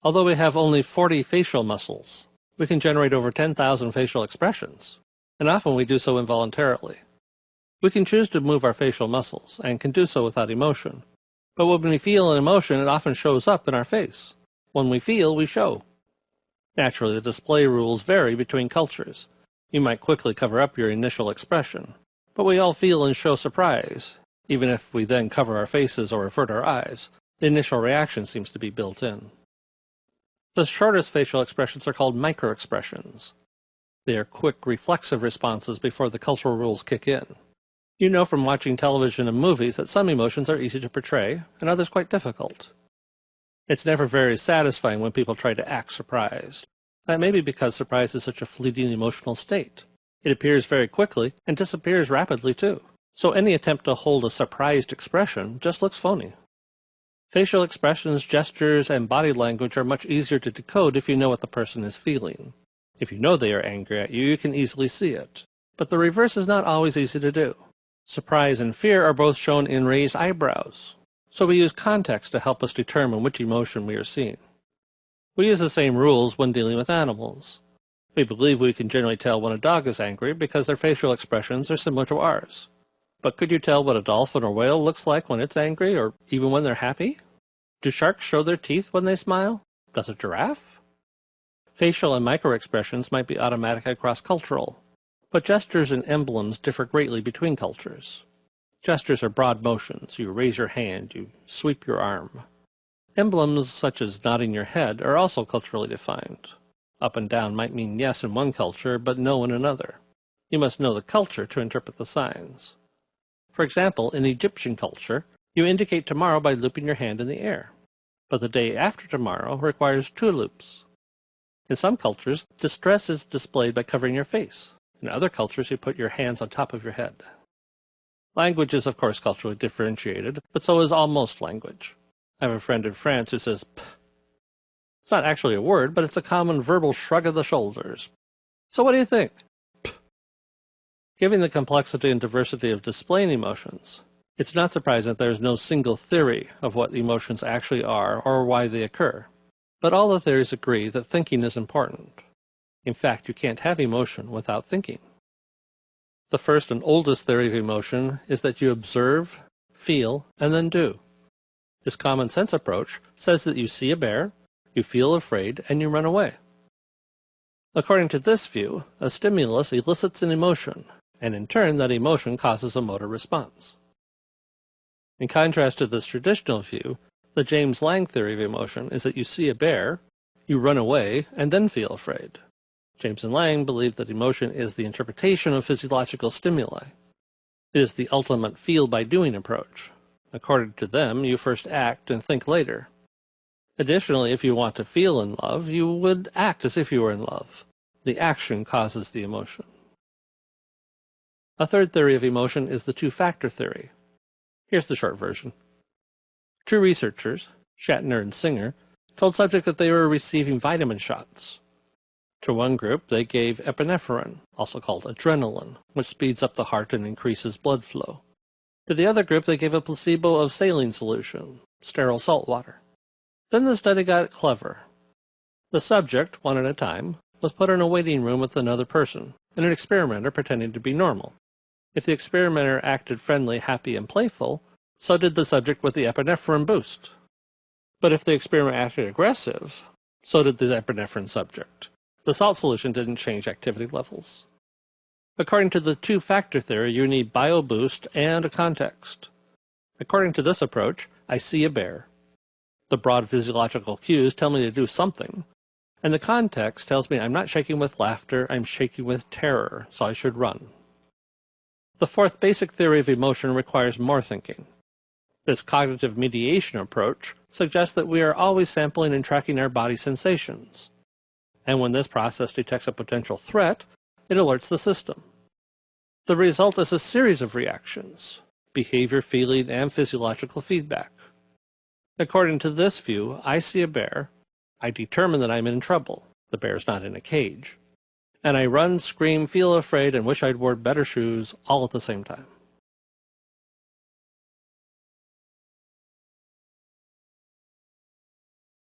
Although we have only 40 facial muscles, we can generate over 10,000 facial expressions, and often we do so involuntarily. We can choose to move our facial muscles, and can do so without emotion. But when we feel an emotion, it often shows up in our face. When we feel, we show. Naturally, the display rules vary between cultures. You might quickly cover up your initial expression, but we all feel and show surprise. Even if we then cover our faces or avert our eyes, the initial reaction seems to be built in. The shortest facial expressions are called microexpressions. They are quick, reflexive responses before the cultural rules kick in. You know from watching television and movies that some emotions are easy to portray, and others quite difficult. It's never very satisfying when people try to act surprised. That may be because surprise is such a fleeting emotional state. It appears very quickly and disappears rapidly too. So any attempt to hold a surprised expression just looks phony. Facial expressions, gestures, and body language are much easier to decode if you know what the person is feeling. If you know they are angry at you, you can easily see it. But the reverse is not always easy to do. Surprise and fear are both shown in raised eyebrows, so we use context to help us determine which emotion we are seeing. We use the same rules when dealing with animals. We believe we can generally tell when a dog is angry because their facial expressions are similar to ours. But could you tell what a dolphin or whale looks like when it's angry, or even when they're happy? Do sharks show their teeth when they smile? Does a giraffe? Facial and microexpressions might be automatic and cross-cultural, but gestures and emblems differ greatly between cultures. Gestures are broad motions. You raise your hand, you sweep your arm. Emblems such as nodding your head are also culturally defined. Up and down might mean yes in one culture, but no in another. You must know the culture to interpret the signs. For example, in Egyptian culture, you indicate tomorrow by looping your hand in the air, but the day after tomorrow requires 2 loops. In some cultures, distress is displayed by covering your face. In other cultures, you put your hands on top of your head. Language is, of course, culturally differentiated, but so is almost language. I have a friend in France who says "p." It's not actually a word, but it's a common verbal shrug of the shoulders. So what do you think? P. Given the complexity and diversity of displaying emotions, it's not surprising that there is no single theory of what emotions actually are or why they occur. But all the theories agree that thinking is important. In fact, you can't have emotion without thinking. The first and oldest theory of emotion is that you observe, feel, and then do. This common sense approach says that you see a bear, you feel afraid, and you run away. According to this view, a stimulus elicits an emotion, and in turn that emotion causes a motor response. In contrast to this traditional view, the James Lange theory of emotion is that you see a bear, you run away, and then feel afraid. James and Lange believed that emotion is the interpretation of physiological stimuli. It is the ultimate feel-by-doing approach. According to them, you first act and think later. Additionally, if you want to feel in love, you would act as if you were in love. The action causes the emotion. A third theory of emotion is the two-factor theory. Here's the short version. 2 researchers, Shatner and Singer, told subjects that they were receiving vitamin shots. To one group, they gave epinephrine, also called adrenaline, which speeds up the heart and increases blood flow. To the other group, they gave a placebo of saline solution, sterile salt water. Then the study got clever. The subject, one at a time, was put in a waiting room with another person, and an experimenter pretending to be normal. If the experimenter acted friendly, happy, and playful, so did the subject with the epinephrine boost. But if the experimenter acted aggressive, so did the epinephrine subject. The salt solution didn't change activity levels. According to the two-factor theory, you need BioBoost and a context. According to this approach, I see a bear. The broad physiological cues tell me to do something, and the context tells me I'm not shaking with laughter, I'm shaking with terror, so I should run. The fourth basic theory of emotion requires more thinking. This cognitive mediation approach suggests that we are always sampling and tracking our body sensations. And when this process detects a potential threat, it alerts the system. The result is a series of reactions, behavior, feeling, and physiological feedback. According to this view, I see a bear, I determine that I'm in trouble, the bear's not in a cage, and I run, scream, feel afraid, and wish I'd worn better shoes all at the same time.